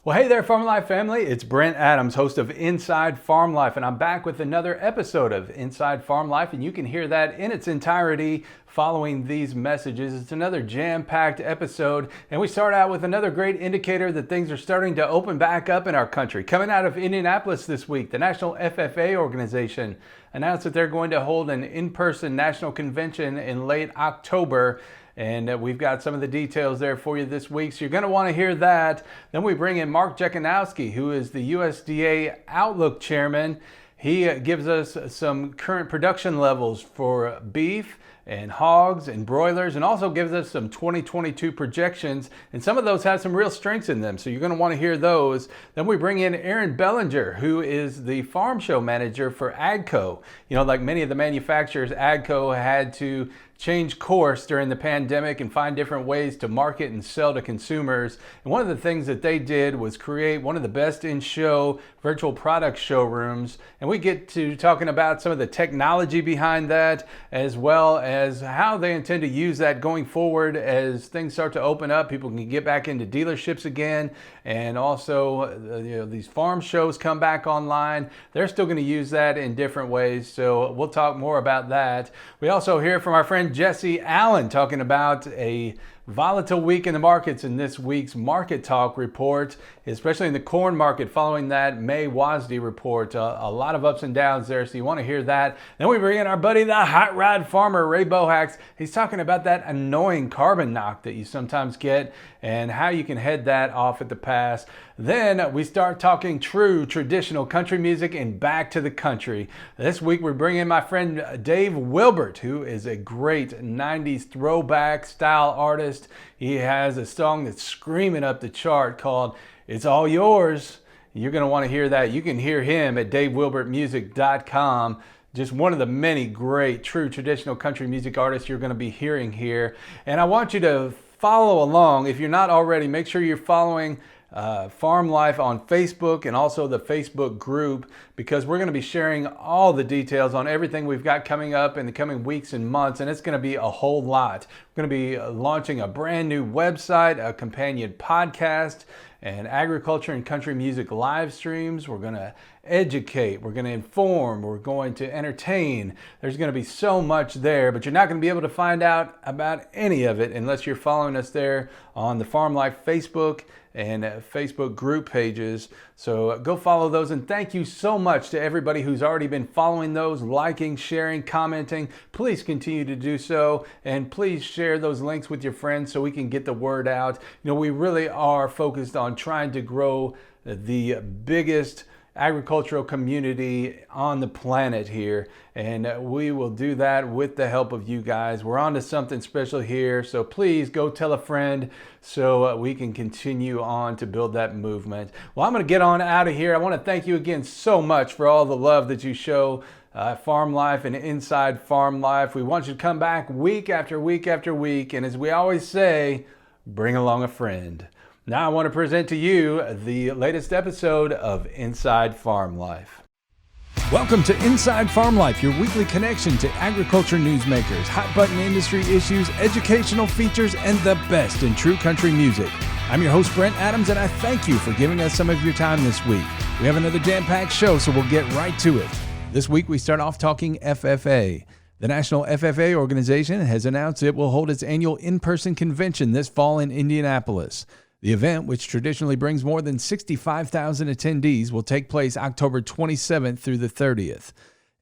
Well, hey there, Farm Life family. It's Brent Adams, host of Inside Farm Life, and I'm back with another episode of Inside Farm Life, and you can hear that in its entirety following these messages. It's another jam-packed episode, and we start out with another great indicator that things are starting to open back up in our country. Coming out of Indianapolis this week, the National FFA Organization announced that they're going to hold an in-person national convention in late October. And we've got some of the details there for you this week, so you're going to want to hear that. Then we bring in Mark Jekanowski, who is the USDA Outlook Chairman. He gives us some current production levels for beef and hogs and broilers, and also gives us some 2022 projections, and some of those have some real strengths in them, so you're going to want to hear those. Then we bring in Aaron Belanger, who is the farm show manager for Agco. You know, like many of the manufacturers, Agco had to change course during the pandemic and find different ways to market and sell to consumers. And one of the things that they did was create one of the best in-show virtual product showrooms. And we get to talking about some of the technology behind that, as well as how they intend to use that going forward as things start to open up. People can get back into dealerships again, and also these farm shows come back online. They're still going to use that in different ways, so we'll talk more about that. We also hear from our friend Jesse Allen talking about a volatile week in the markets in this week's Market Talk report, especially in the corn market following that May WASDE report. A lot of ups and downs there, so you want to hear that. Then we bring in our buddy, the hot rod farmer, Ray Bohacz. He's talking about that annoying carbon knock that you sometimes get and how you can head that off at the pass. Then we start talking true traditional country music and back to the country. This week we bring in my friend Dave Wilbert, who is a great 90s throwback style artist. He has a song that's screaming up the chart called It's All Yours. You're going to want to hear that. You can hear him at davewilbertmusic.com. Just one of the many great true traditional country music artists you're going to be hearing here. And I want you to follow along. If you're not already, make sure you're following Farm Life on Facebook and also the Facebook group, because we're going to be sharing all the details on everything we've got coming up in the coming weeks and months, and it's going to be a whole lot. We're going to be launching a brand new website, a companion podcast, and agriculture and country music live streams. We're going to educate, we're going to inform, we're going to entertain. There's going to be so much there, but you're not going to be able to find out about any of it unless you're following us there on the Farm Life Facebook and Facebook group pages. So go follow those, and thank you so much to everybody who's already been following those, liking, sharing, commenting. Please continue to do so, and please share those links with your friends so we can get the word out. You know, we really are focused on trying to grow the biggest agricultural community on the planet here, and we will do that with the help of you guys. We're on to something special here, so please go tell a friend so we can continue on to build that movement. Well, I'm going to get on out of here. I want to thank you again so much for all the love that you show Farm Life and Inside Farm Life. We want you to come back week after week after week, and as we always say, bring along a friend. Now I want to present to you the latest episode of Inside Farm Life. Welcome to Inside Farm Life, your weekly connection to agriculture newsmakers, hot-button industry issues, educational features, and the best in true country music. I'm your host, Brent Adams, and I thank you for giving us some of your time this week. We have another jam-packed show, so we'll get right to it. This week we start off talking FFA. The National FFA Organization has announced it will hold its annual in-person convention this fall in Indianapolis. The event, which traditionally brings more than 65,000 attendees, will take place October 27th through the 30th.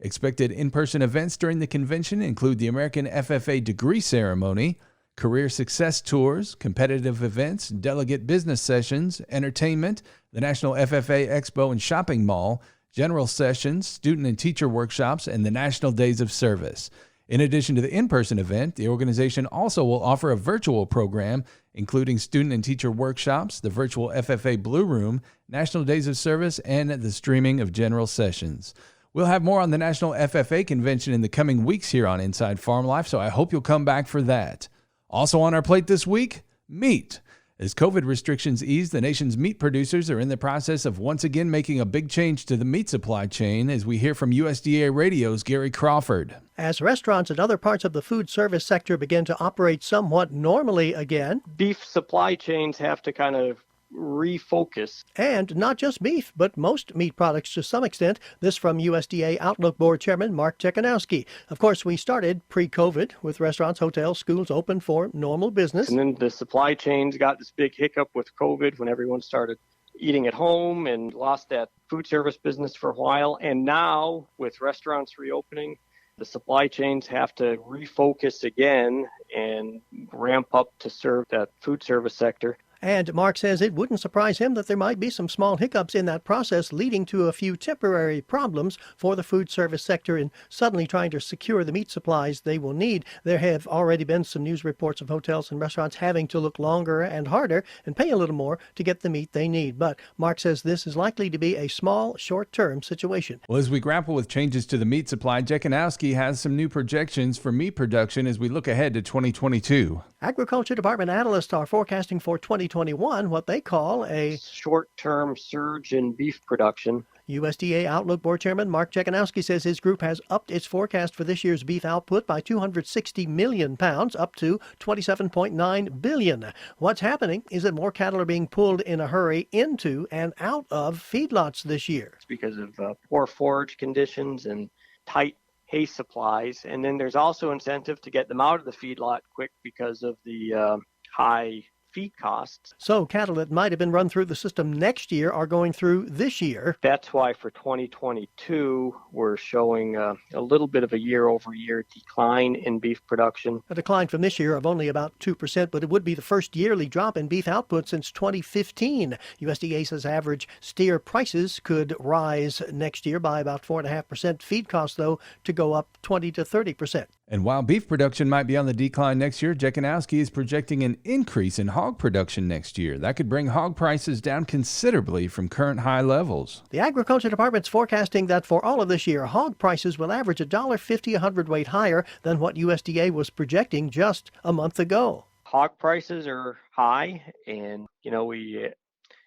Expected in-person events during the convention include the American FFA degree ceremony, career success tours, competitive events, delegate business sessions, entertainment, the National FFA Expo and Shopping Mall, general sessions, student and teacher workshops, and the National Days of Service. In addition to the in-person event, the organization also will offer a virtual program, including student and teacher workshops, the virtual FFA Blue Room, National Days of Service, and the streaming of general sessions. We'll have more on the National FFA Convention in the coming weeks here on Inside Farm Life, so I hope you'll come back for that. Also on our plate this week, meat. As COVID restrictions ease, the nation's meat producers are in the process of once again making a big change to the meat supply chain, as we hear from USDA Radio's Gary Crawford. As restaurants and other parts of the food service sector begin to operate somewhat normally again, beef supply chains have to kind of refocus. And not just beef, but most meat products to some extent. This from USDA Outlook Board Chairman Mark Jekanowski. Of course, we started pre-COVID with restaurants, hotels, schools open for normal business. And then the supply chains got this big hiccup with COVID when everyone started eating at home and lost that food service business for a while. And now with restaurants reopening, the supply chains have to refocus again and ramp up to serve that food service sector. And Mark says it wouldn't surprise him that there might be some small hiccups in that process, leading to a few temporary problems for the food service sector in suddenly trying to secure the meat supplies they will need. There have already been some news reports of hotels and restaurants having to look longer and harder and pay a little more to get the meat they need. But Mark says this is likely to be a small, short-term situation. Well, as we grapple with changes to the meat supply, Jekanowski has some new projections for meat production as we look ahead to 2022. Agriculture Department analysts are forecasting for 2021 what they call a short-term surge in beef production. USDA Outlook Board Chairman Mark Jekanowski says his group has upped its forecast for this year's beef output by 260 million pounds, up to 27.9 billion. What's happening is that more cattle are being pulled in a hurry into and out of feedlots this year. It's because of poor forage conditions and tight hay supplies. And then there's also incentive to get them out of the feedlot quick because of the high feed costs. So cattle that might have been run through the system next year are going through this year. That's why for 2022, we're showing a little bit of a year-over-year decline in beef production. A decline from this year of only about 2%, but it would be the first yearly drop in beef output since 2015. USDA says average steer prices could rise next year by about 4.5%. Feed costs, though, to go up 20 to 30%. And while beef production might be on the decline next year, Jekanowski is projecting an increase in hog production next year. That could bring hog prices down considerably from current high levels. The Agriculture Department's forecasting that for all of this year, hog prices will average $1.50 a hundredweight higher than what USDA was projecting just a month ago. Hog prices are high, and we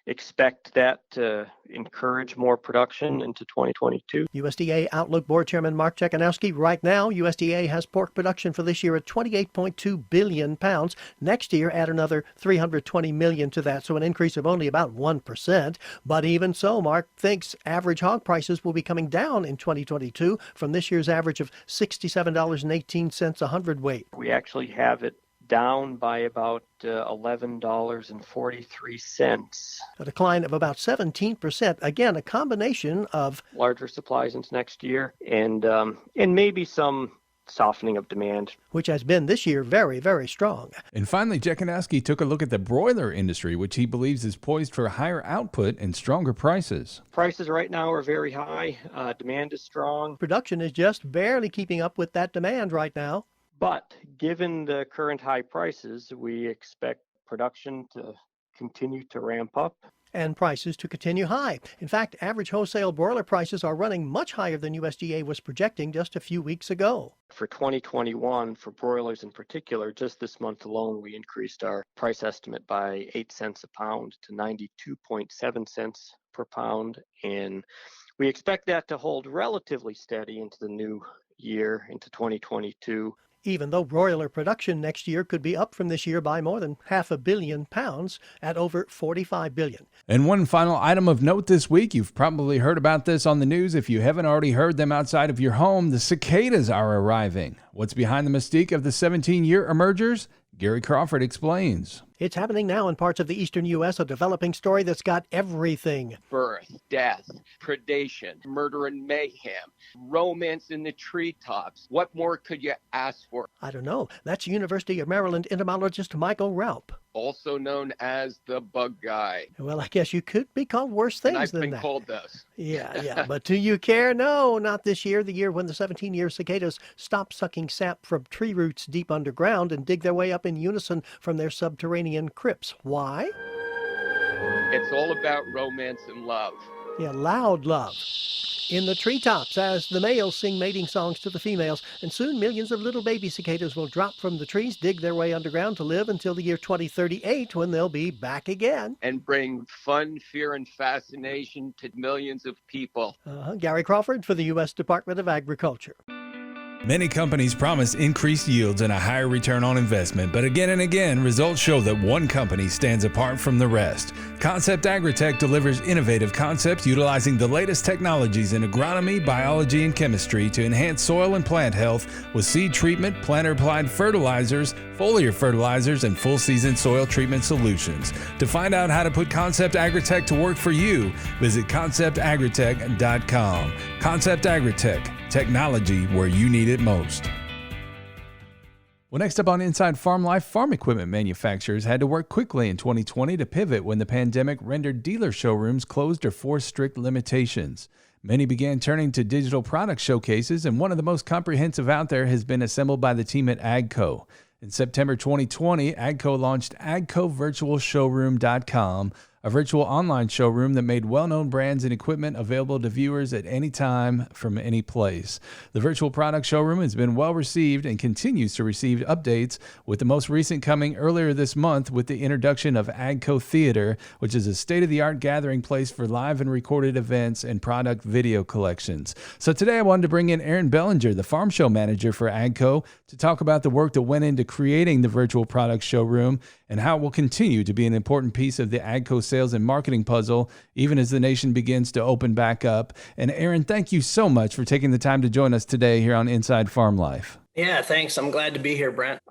expect that to encourage more production into 2022. USDA Outlook Board Chairman Mark Jekanowski. Right now, USDA has pork production for this year at 28.2 billion pounds. Next year, add another 320 million to that, so an increase of only about 1%. But even so, Mark thinks average hog prices will be coming down in 2022 from this year's average of $67.18 a hundredweight. We actually have it down by about $11.43. A decline of about 17%. Again, a combination of larger supplies into next year and maybe some softening of demand, which has been this year very, very strong. And finally, Jekanowski took a look at the broiler industry, which he believes is poised for higher output and stronger prices. Prices right now are very high. Demand is strong. Production is just barely keeping up with that demand right now. But given the current high prices, we expect production to continue to ramp up. And prices to continue high. In fact, average wholesale broiler prices are running much higher than USDA was projecting just a few weeks ago. For 2021, for broilers in particular, just this month alone, we increased our price estimate by 8 cents a pound to 92.7 cents per pound. And we expect that to hold relatively steady into the new year, into 2022. Even though broiler production next year could be up from this year by more than 500 million pounds at over 45 billion. And one final item of note this week, you've probably heard about this on the news. If you haven't already heard them outside of your home, the cicadas are arriving. What's behind the mystique of the 17-year emergers? Gary Crawford explains. It's happening now in parts of the eastern U.S., a developing story that's got everything. Birth, death, predation, murder and mayhem, romance in the treetops. What more could you ask for? I don't know. That's University of Maryland entomologist Michael Raup. Also known as the bug guy. Well, I guess you could be called worse things I've than been that. called those. Yeah. But do you care? No, not this year. The year when the 17-year cicadas stop sucking sap from tree roots deep underground and dig their way up in unison from their subterranean crypts. Why? It's all about romance and love. Yeah, loud love. In the treetops as the males sing mating songs to the females, and soon millions of little baby cicadas will drop from the trees, dig their way underground to live until the year 2038 when they'll be back again. And bring fun, fear, and fascination to millions of people. Gary Crawford for the U.S. Department of Agriculture. Many companies promise increased yields and a higher return on investment, but again and again, results show that one company stands apart from the rest. Concept AgriTek delivers innovative concepts utilizing the latest technologies in agronomy, biology, and chemistry to enhance soil and plant health with seed treatment, planter-applied fertilizers, foliar fertilizers, and full-season soil treatment solutions. To find out how to put Concept AgriTek to work for you, visit conceptagritech.com. Concept AgriTek. Technology where you need it most. Well, next up on Inside Farm Life, farm equipment manufacturers had to work quickly in 2020 to pivot when the pandemic rendered dealer showrooms closed or forced strict limitations. Many began turning to digital product showcases, and one of the most comprehensive out there has been assembled by the team at Agco. In September 2020, Agco launched AgcoVirtualShowroom.com, a virtual online showroom that made well-known brands and equipment available to viewers at any time from any place. The virtual product showroom has been well received and continues to receive updates, with the most recent coming earlier this month with the introduction of Agco Theater, which is a state-of-the-art gathering place for live and recorded events and product video collections. So today I wanted to bring in Aaron Belanger, the farm show manager for Agco, to talk about the work that went into creating the virtual product showroom and how it will continue to be an important piece of the Agco sales and marketing puzzle, even as the nation begins to open back up. And Aaron, thank you so much for taking the time to join us today here on Inside Farm Life. Yeah, thanks. I'm glad to be here, Brent.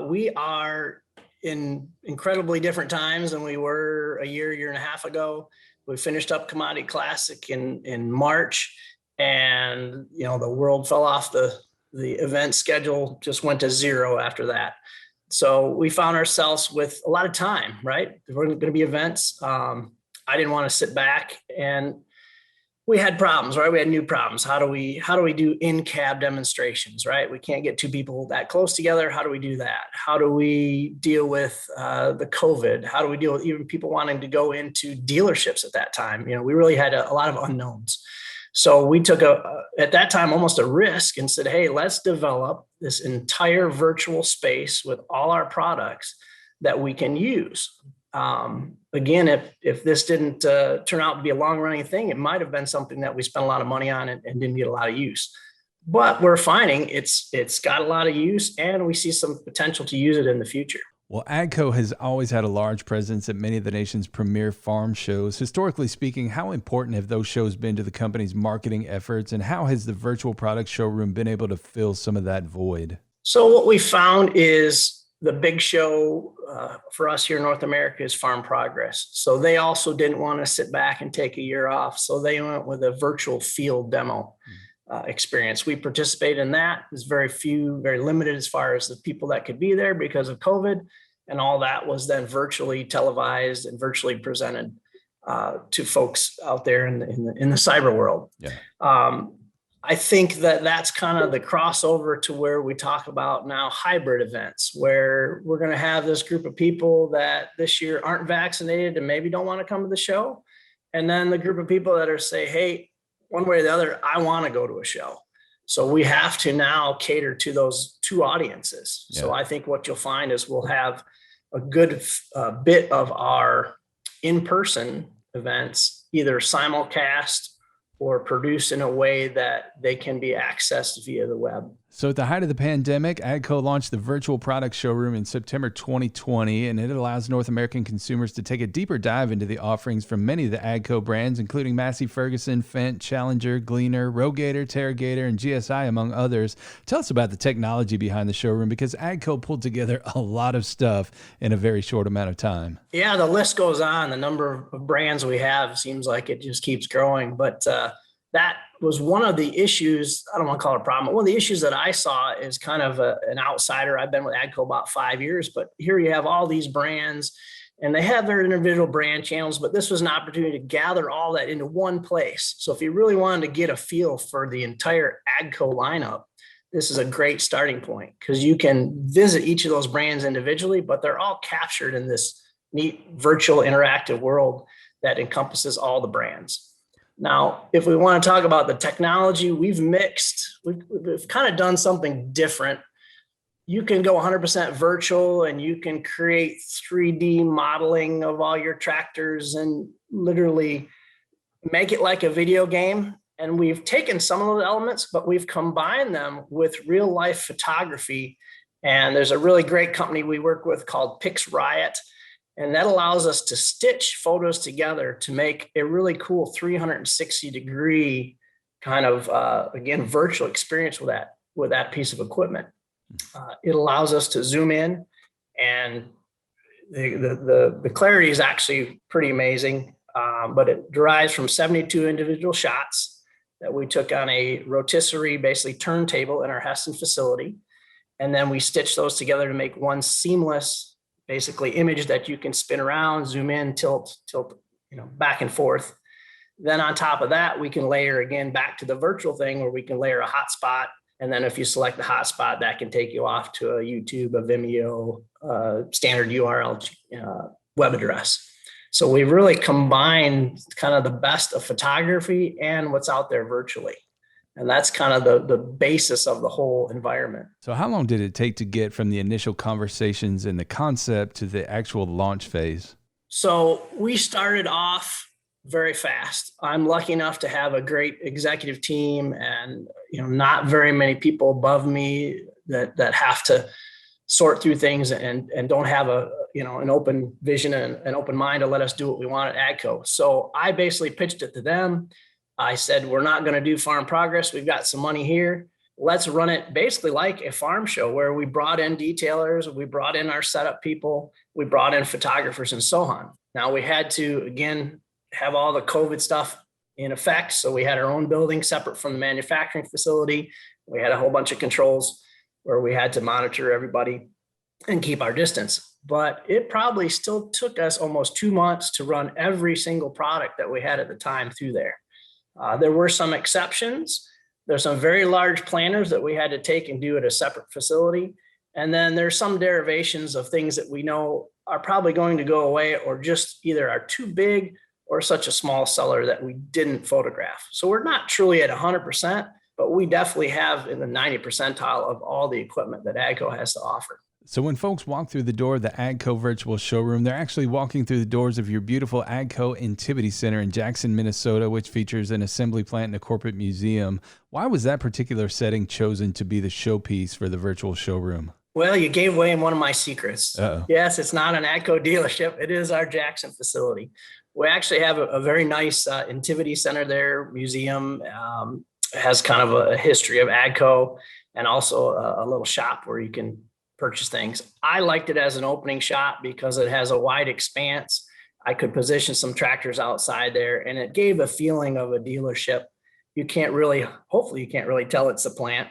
We are in incredibly different times than we were a year and a half ago. We finished up Commodity Classic in March, and the world fell off the event schedule, just went to zero after that. So we found ourselves with a lot of time, right? There were going to be events. I didn't want to sit back, and we had problems, right? We had new problems. How do we do in-cab demonstrations, right? We can't get two people that close together. How do we do that? How do we deal with the COVID? How do we deal with even people wanting to go into dealerships at that time? We really had a lot of unknowns. So we took at that time, almost a risk and said, hey, let's develop this entire virtual space with all our products that we can use. Again, if this didn't turn out to be a long running thing, it might have been something that we spent a lot of money on and didn't get a lot of use. But we're finding it's got a lot of use, and we see some potential to use it in the future. Well, Agco has always had a large presence at many of the nation's premier farm shows. Historically speaking, how important have those shows been to the company's marketing efforts, and how has the virtual product showroom been able to fill some of that void? So what we found is the big show for us here in North America is Farm Progress. So they also didn't want to sit back and take a year off. So they went with a virtual field demo experience. We participated in that. There's very limited as far as the people that could be there because of COVID. And all that was then virtually televised and virtually presented to folks out there in the cyber world. Yeah. I think that's kind of the crossover to where we talk about now hybrid events, where we're going to have this group of people that this year aren't vaccinated and maybe don't want to come to the show. And then the group of people that are say, hey, one way or the other, I want to go to a show. So we have to now cater to those two audiences. Yeah. So I think what you'll find is we'll have a good bit of our in-person events either simulcast or produced in a way that they can be accessed via the web. So at the height of the pandemic, Agco launched the virtual product showroom in September 2020, and it allows North American consumers to take a deeper dive into the offerings from many of the Agco brands, including Massey Ferguson, Fendt, Challenger, Gleaner, Rogator, Terragator, and GSI, among others. Tell us about the technology behind the showroom, because Agco pulled together a lot of stuff in a very short amount of time. Yeah, the list goes on. The number of brands we have seems like it just keeps growing, but that was one of the issues. I don't want to call it a problem, but one of the issues that I saw is kind of an outsider. I've been with Agco about 5 years, but here you have all these brands and they have their individual brand channels, but this was an opportunity to gather all that into one place. So if you really wanted to get a feel for the entire Agco lineup, this is a great starting point, because you can visit each of those brands individually, but they're all captured in this neat virtual interactive world that encompasses all the brands. Now, if we want to talk about the technology, we've kind of done something different. You can go 100% virtual and you can create 3D modeling of all your tractors and literally make it like a video game And we've taken some of those elements, but we've combined them with real life photography. And there's a really great company we work with called Pix Riot. And that allows us to stitch photos together to make a really cool 360-degree kind of, again, virtual experience with that piece of equipment. It allows us to zoom in, and the clarity is actually pretty amazing, but it derives from 72 individual shots that we took on a rotisserie, basically turntable in our Heston facility. And then we stitched those together to make one seamless, basically image that you can spin around, zoom in, tilt, back and forth. Then on top of that, we can layer again back to the virtual thing where we can layer a hotspot. And then if you select the hotspot, that can take you off to a YouTube, a Vimeo, standard URL web address. So we really combined kind of the best of photography and what's out there virtually. And that's kind of the basis of the whole environment. So how long did it take to get from the initial conversations and the concept to the actual launch phase? So we started off very fast. I'm lucky enough to have a great executive team and, not very many people above me that have to sort through things and don't have an open vision and an open mind to let us do what we want at Agco. So I basically pitched it to them. I said, we're not going to do farm progress. We've got some money here. Let's run it basically like a farm show where we brought in detailers, we brought in our setup people, we brought in photographers and so on. Now we had to, again, have all the COVID stuff in effect. So we had our own building separate from the manufacturing facility. We had a whole bunch of controls where we had to monitor everybody and keep our distance. But it probably still took us almost 2 months to run every single product that we had at the time through there. There were some exceptions. There's some very large planters that we had to take and do at a separate facility. And then there's some derivations of things that we know are probably going to go away or just either are too big or such a small seller that we didn't photograph. So we're not truly at 100%, but we definitely have in the 90 percentile of all the equipment that Agco has to offer. So when folks walk through the door of the Agco virtual showroom, they're actually walking through the doors of your beautiful Agco Intivity Center in Jackson, Minnesota, which features an assembly plant and a corporate museum. Why was that particular setting chosen to be the showpiece for the virtual showroom? Well, you gave away one of my secrets. Uh-oh. Yes, it's not an Agco dealership. It is our Jackson facility. We actually have a very nice Intivity Center there, museum. Has kind of a history of Agco and also a little shop where you can purchase things. I liked it as an opening shop because it has a wide expanse. I could position some tractors outside there and it gave a feeling of a dealership. Hopefully you can't really tell it's a plant.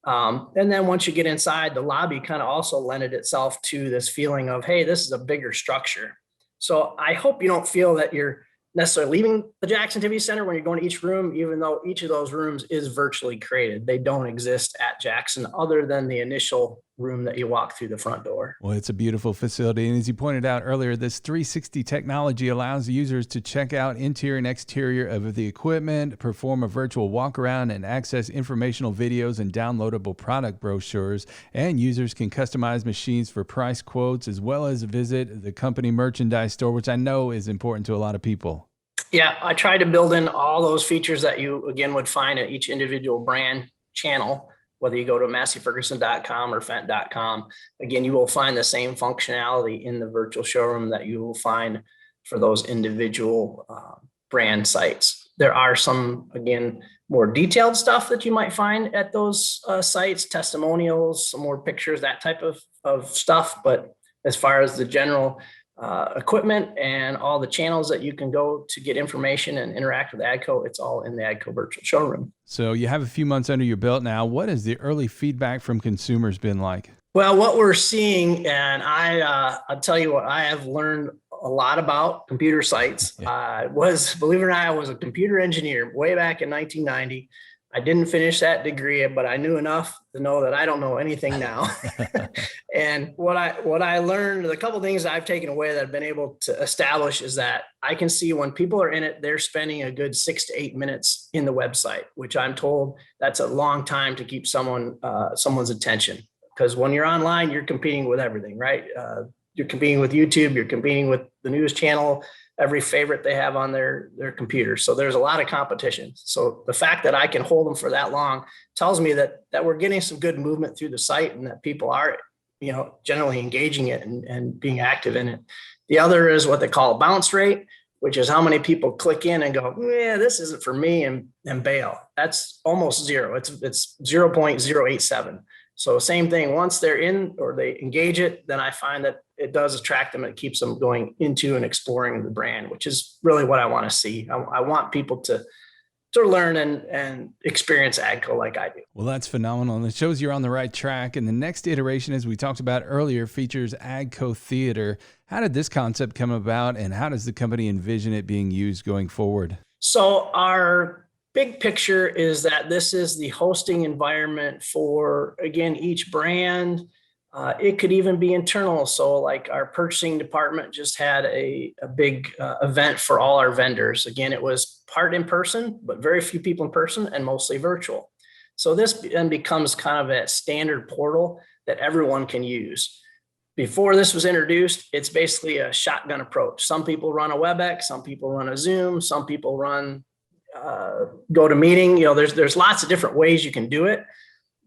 And then once you get inside, the lobby kind of also lended itself to this feeling of, hey, this is a bigger structure. So I hope you don't feel that you're necessarily leaving the Jackson Activity Center when you're going to each room, even though each of those rooms is virtually created. They don't exist at Jackson other than the initial room that you walk through the front door. Well, it's a beautiful facility. And as you pointed out earlier, this 360 technology allows users to check out interior and exterior of the equipment, perform a virtual walk around, and access informational videos and downloadable product brochures. And users can customize machines for price quotes, as well as visit the company merchandise store, which I know is important to a lot of people. Yeah, I try to build in all those features that you, again, would find at each individual brand channel. Whether you go to masseyferguson.com or fent.com, again, you will find the same functionality in the virtual showroom that you will find for those individual brand sites. There are some, again, more detailed stuff that you might find at those sites, testimonials, some more pictures, that type of stuff. But as far as the general equipment and all the channels that you can go to get information and interact with Agco, it's all in the Agco virtual showroom. So you have a few months under your belt now. What has the early feedback from consumers been like? Well, what we're seeing, and I'll tell you what, I have learned a lot about computer sites. Yeah. Believe it or not, I was a computer engineer way back in 1990. I didn't finish that degree, but I knew enough to know that I don't know anything now. And what I learned, the couple of things I've taken away that I've been able to establish is that I can see when people are in it, they're spending a good 6 to 8 minutes in the website, which I'm told that's a long time to keep someone's attention. Because when you're online, you're competing with everything, right? You're competing with YouTube, you're competing with the news channel, every favorite they have on their computer. So there's a lot of competition. So the fact that I can hold them for that long tells me that we're getting some good movement through the site and that people are, generally engaging it and being active in it. The other is what they call bounce rate, which is how many people click in and go, yeah, this isn't for me, and bail. That's almost zero. It's 0.087. So same thing, once they're in or they engage it, then I find that it does attract them and it keeps them going into and exploring the brand, which is really what I want to see. I want people to learn and experience Agco like I do. Well, that's phenomenal. And it shows you're on the right track. And the next iteration, as we talked about earlier, features Agco Theater. How did this concept come about, and how does the company envision it being used going forward? So our big picture is that this is the hosting environment for, again, each brand. It could even be internal. So like our purchasing department just had a big event for all our vendors. Again, it was part in person, but very few people in person and mostly virtual. So this then becomes kind of a standard portal that everyone can use. Before this was introduced, it's basically a shotgun approach. Some people run a WebEx, some people run a Zoom, some people run GoToMeeting. There's lots of different ways you can do it.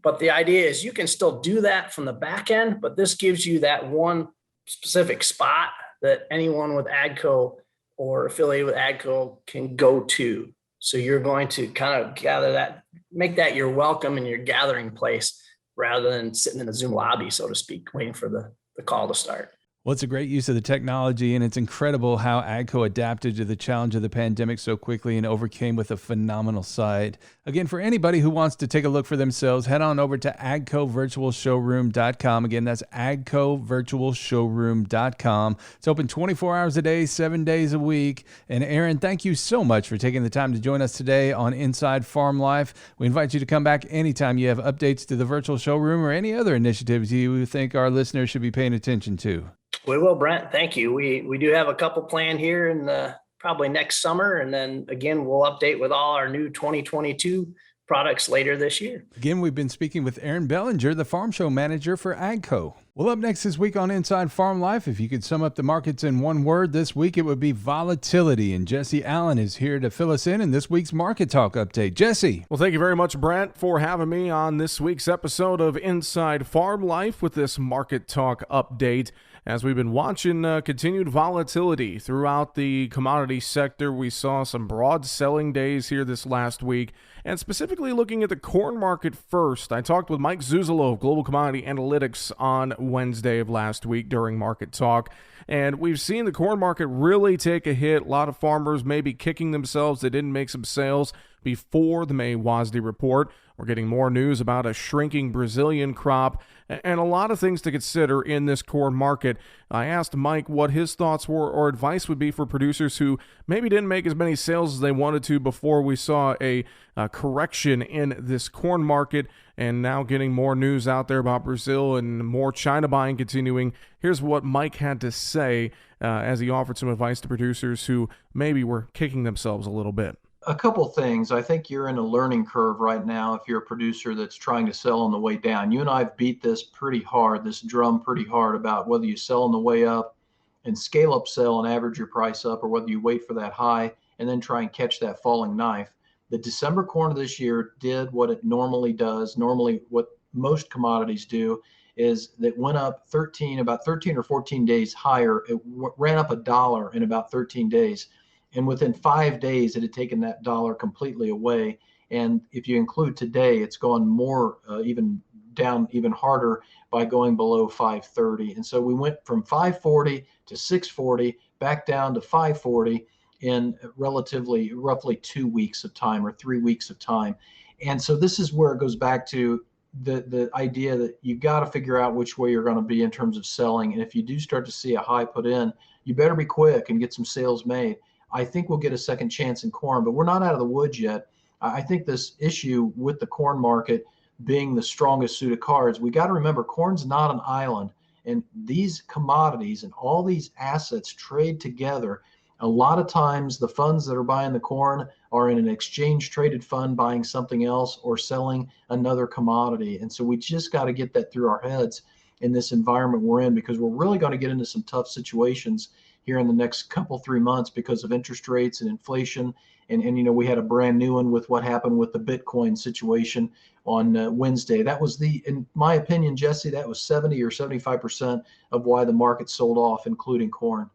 But the idea is you can still do that from the back end, but this gives you that one specific spot that anyone with Agco or affiliated with Agco can go to. So you're going to kind of gather that, make that your welcome and your gathering place rather than sitting in the Zoom lobby, so to speak, waiting for the call to start. Well, it's a great use of the technology, and it's incredible how Agco adapted to the challenge of the pandemic so quickly and overcame with a phenomenal site. Again, for anybody who wants to take a look for themselves, head on over to agcovirtualshowroom.com. Again, that's agcovirtualshowroom.com. It's open 24 hours a day, 7 days a week. And Aaron, thank you so much for taking the time to join us today on Inside Farm Life. We invite you to come back anytime you have updates to the virtual showroom or any other initiatives you think our listeners should be paying attention to. We will, Brent. Thank you. We do have a couple planned here in probably next summer. And then again, we'll update with all our new 2022 products later this year. Again, we've been speaking with Aaron Belanger, the farm show manager for Agco. Well, up next this week on Inside Farm Life, if you could sum up the markets in one word this week, it would be volatility. And Jesse Allen is here to fill us in this week's Market Talk update. Jesse. Well, thank you very much, Brent, for having me on this week's episode of Inside Farm Life with this Market Talk update. As we've been watching continued volatility throughout the commodity sector, we saw some broad selling days here this last week. And specifically looking at the corn market first, I talked with Mike Zuzolo of Global Commodity Analytics on Wednesday of last week during Market Talk. And we've seen the corn market really take a hit. A lot of farmers maybe kicking themselves they didn't make some sales before the May WASDE report. We're getting more news about a shrinking Brazilian crop and a lot of things to consider in this corn market. I asked Mike what his thoughts were or advice would be for producers who maybe didn't make as many sales as they wanted to before we saw a correction in this corn market, and now getting more news out there about Brazil and more China buying continuing. Here's what Mike had to say as he offered some advice to producers who maybe were kicking themselves a little bit. A couple things. I think you're in a learning curve right now if you're a producer that's trying to sell on the way down. You and I have beat this pretty hard, this drum pretty hard about whether you sell on the way up and scale up sell and average your price up, or whether you wait for that high and then try and catch that falling knife. The December corn of this year did what it normally does. Normally what most commodities do is that went up about 13 or 14 days higher. It ran up $1 in about 13 days. And within 5 days, it had taken that dollar completely away. And if you include today, it's gone more, even down even harder by going below 530. And so we went from 540 to 640, back down to 540 in roughly 2 weeks of time or 3 weeks of time. And so this is where it goes back to the idea that you've got to figure out which way you're going to be in terms of selling. And if you do start to see a high put in, you better be quick and get some sales made. I think we'll get a second chance in corn, but we're not out of the woods yet. I think this issue with the corn market being the strongest suit of cards, we got to remember corn's not an island, and these commodities and all these assets trade together. A lot of times the funds that are buying the corn are in an exchange traded fund buying something else or selling another commodity. And so we just got to get that through our heads in this environment we're in, because we're really going to get into some tough situations here in the next couple, 3 months because of interest rates and inflation. And we had a brand new one with what happened with the Bitcoin situation on Wednesday. That was in my opinion, Jesse, that was 70 or 75% of why the market sold off, including corn.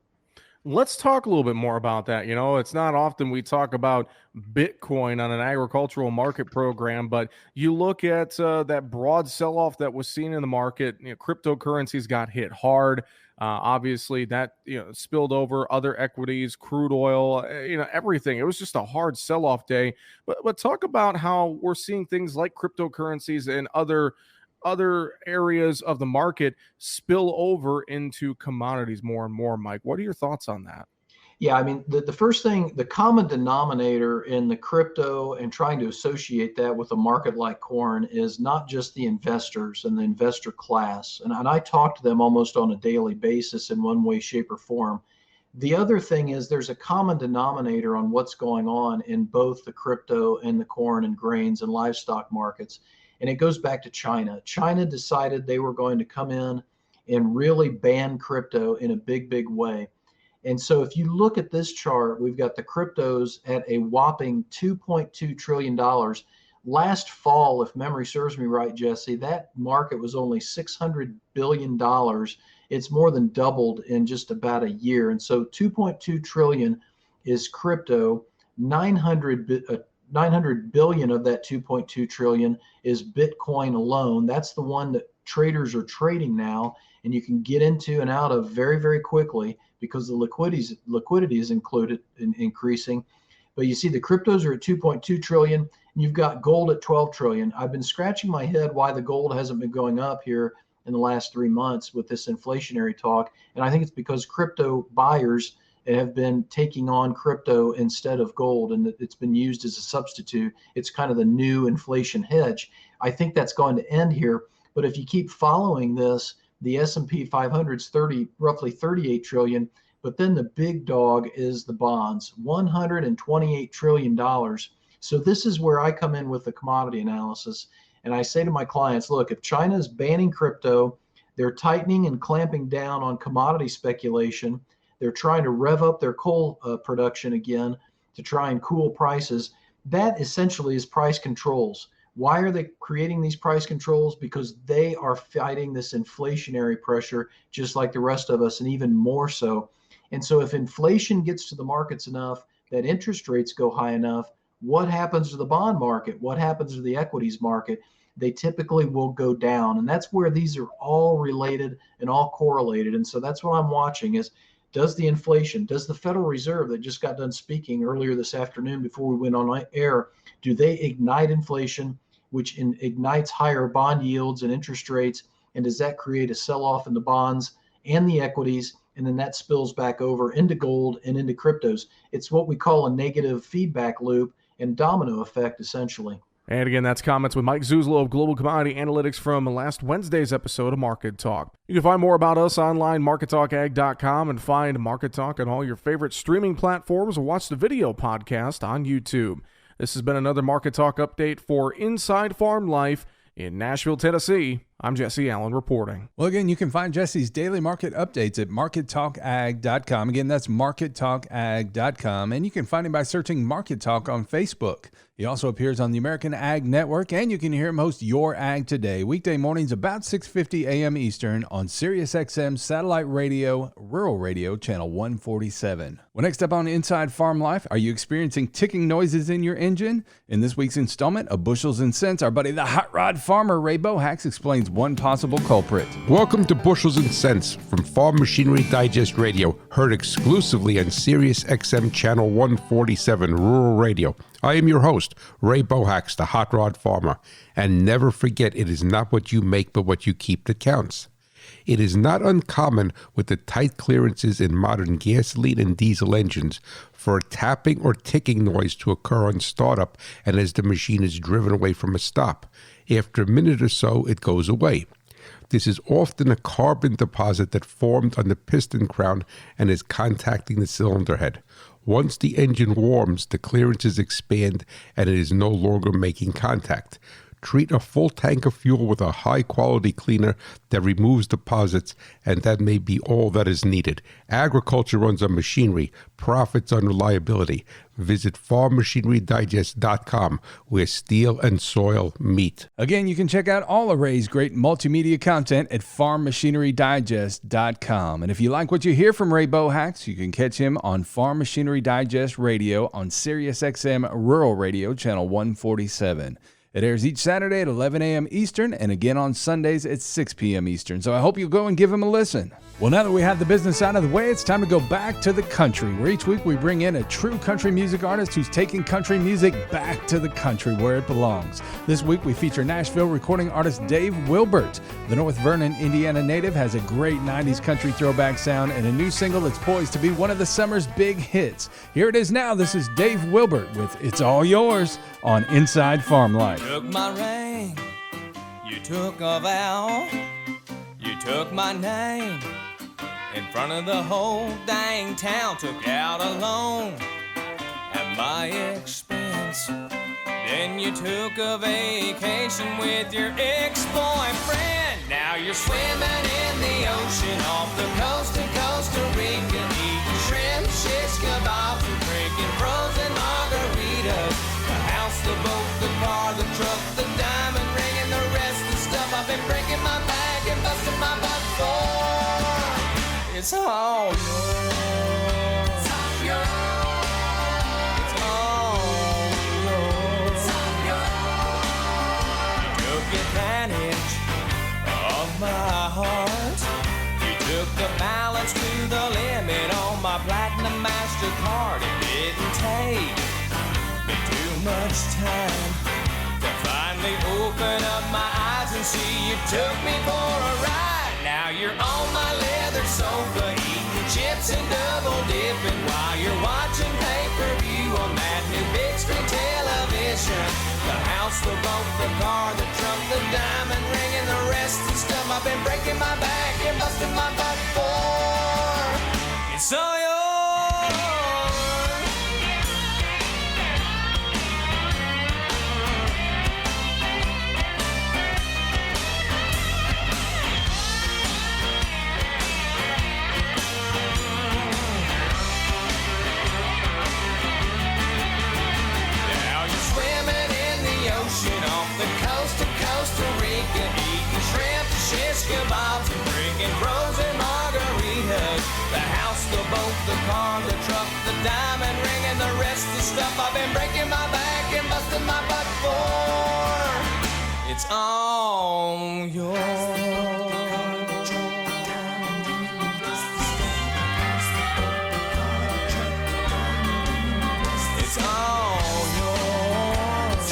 Let's talk a little bit more about that. It's not often we talk about Bitcoin on an agricultural market program, but you look at that broad sell-off that was seen in the market. Cryptocurrencies got hit hard. Obviously, that spilled over other equities, crude oil, everything. It was just a hard sell-off day. But talk about how we're seeing things like cryptocurrencies and other areas of the market spill over into commodities more and more. Mike, what are your thoughts on that? Yeah, I mean, the first thing, the common denominator in the crypto and trying to associate that with a market like corn is not just the investors and the investor class. And I talk to them almost on a daily basis in one way, shape, or form. The other thing is there's a common denominator on what's going on in both the crypto and the corn and grains and livestock markets. And it goes back to China. China decided they were going to come in and really ban crypto in a big, big way. And so if you look at this chart, we've got the cryptos at a whopping $2.2 trillion. Last fall, if memory serves me right, Jesse, that market was only $600 billion. It's more than doubled in just about a year. And so 2.2 trillion is crypto. 900 billion of that 2.2 trillion is Bitcoin alone. That's the one that traders are trading now, and you can get into and out of very, very quickly because the liquidity is increasing. But you see the cryptos are at 2.2 trillion, and you've got gold at 12 trillion. I've been scratching my head why the gold hasn't been going up here in the last 3 months with this inflationary talk. And I think it's because crypto buyers have been taking on crypto instead of gold, and it's been used as a substitute. It's kind of the new inflation hedge. I think that's going to end here. But if you keep following this, the S&P 500 is roughly 38 trillion, but then the big dog is the bonds, $128 trillion. So this is where I come in with the commodity analysis. And I say to my clients, look, if China is banning crypto, they're tightening and clamping down on commodity speculation. They're trying to rev up their coal production again to try and cool prices. That essentially is price controls. Why are they creating these price controls? Because they are fighting this inflationary pressure just like the rest of us, and even more so. And so if inflation gets to the markets enough, that interest rates go high enough, what happens to the bond market? What happens to the equities market? They typically will go down. And that's where these are all related and all correlated. And so that's what I'm watching is, does the Federal Reserve that just got done speaking earlier this afternoon before we went on air, do they ignite inflation, which ignites higher bond yields and interest rates? And does that create a sell-off in the bonds and the equities? And then that spills back over into gold and into cryptos. It's what we call a negative feedback loop and domino effect, essentially. And again, that's comments with Mike Zuzlo of Global Commodity Analytics from last Wednesday's episode of Market Talk. You can find more about us online, markettalkag.com, and find Market Talk on all your favorite streaming platforms, or watch the video podcast on YouTube. This has been another Market Talk update for Inside Farm Life in Nashville, Tennessee. I'm Jesse Allen reporting. Well, again, you can find Jesse's daily market updates at markettalkag.com. Again, that's markettalkag.com. And you can find him by searching Market Talk on Facebook. He also appears on the American Ag Network, and you can hear him host Your Ag Today, weekday mornings about 6:50 a.m. Eastern on SiriusXM Satellite Radio, Rural Radio, Channel 147. Well, next up on Inside Farm Life, are you experiencing ticking noises in your engine? In this week's installment of Bushels and Cents, our buddy the hot rod farmer, Ray Bohacz, explains one possible culprit. Welcome to Bushels and Cents from Farm Machinery Digest Radio, heard exclusively on SiriusXM Channel 147, Rural Radio. I am your host, Ray Bohacz, the hot rod farmer. And never forget, it is not what you make, but what you keep that counts. It is not uncommon with the tight clearances in modern gasoline and diesel engines for a tapping or ticking noise to occur on startup and as the machine is driven away from a stop. After a minute or so, it goes away. This is often a carbon deposit that formed on the piston crown and is contacting the cylinder head. Once the engine warms, the clearances expand and it is no longer making contact. treat a full tank of fuel with a high-quality cleaner that removes deposits, and that may be all that is needed. Agriculture runs on machinery, profits on reliability. Visit farmmachinerydigest.com, where steel and soil meet. Again, you can check out all of Ray's great multimedia content at farmmachinerydigest.com. And if you like what you hear from Ray Bohacz, you can catch him on Farm Machinery Digest Radio on Sirius XM Rural Radio, Channel 147. It airs each Saturday at 11 a.m. Eastern and again on Sundays at 6 p.m. Eastern. So I hope you'll go and give him a listen. Well, now that we have the business out of the way, it's time to go back to the country, where each week we bring in a true country music artist who's taking country music back to the country where it belongs. This week we feature Nashville recording artist Dave Wilbert. The North Vernon, Indiana native has a great 90s country throwback sound and a new single that's poised to be one of the summer's big hits. Here it is now. This is Dave Wilbert with It's All Yours on Inside Farm Life. You took my ring, you took a vow, you took my name in front of the whole dang town, took out a loan at my expense. Then you took a vacation with your ex-boyfriend. Now you're swimming in the ocean off the coast of Costa Rica, eating shrimp, shish kebabs, and drinking frozen margaritas. The house, the boat, the car, the truck, the diamond ring, and the rest of the stuff I've been breaking my back and busting my butt for. It's all yours. It's all yours. It's all yours. It's all yours. You took advantage of my heart. You took the balance to the limit on my platinum MasterCard. It didn't take me too much time to finally open up my eyes and see you took me for a ride. Now you're on my leather sofa, eating chips and double dipping while you're watching pay-per-view on that new big screen television. The house, the boat, the car, the truck, the diamond ring, and the rest of the stuff I've been breaking my back and busting my butt for. It's all yours. Off the coast of Costa Rica, eating shrimp, shish kebabs, and drinking frozen margaritas. The house, the boat, the car, the truck, the diamond ring, and the rest of the stuff I've been breaking my back and busting my butt for. It's all yours. It's all yours.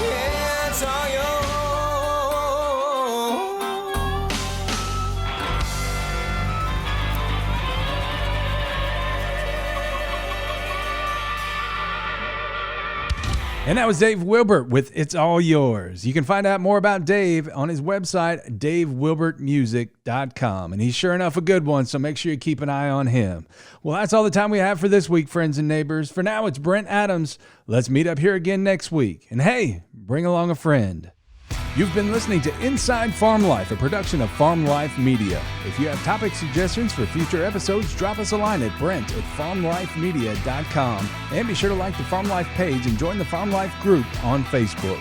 Yeah, it's all yours. And that was Dave Wilbert with It's All Yours. You can find out more about Dave on his website, davewilbertmusic.com. And he's sure enough a good one, so make sure you keep an eye on him. Well, that's all the time we have for this week, friends and neighbors. For now, it's Brent Adams. Let's meet up here again next week. And hey, bring along a friend. You've been listening to Inside Farm Life, a production of Farm Life Media. If you have topic suggestions for future episodes, drop us a line at brent@farmlifemedia.com. And be sure to like the Farm Life page and join the Farm Life group on Facebook.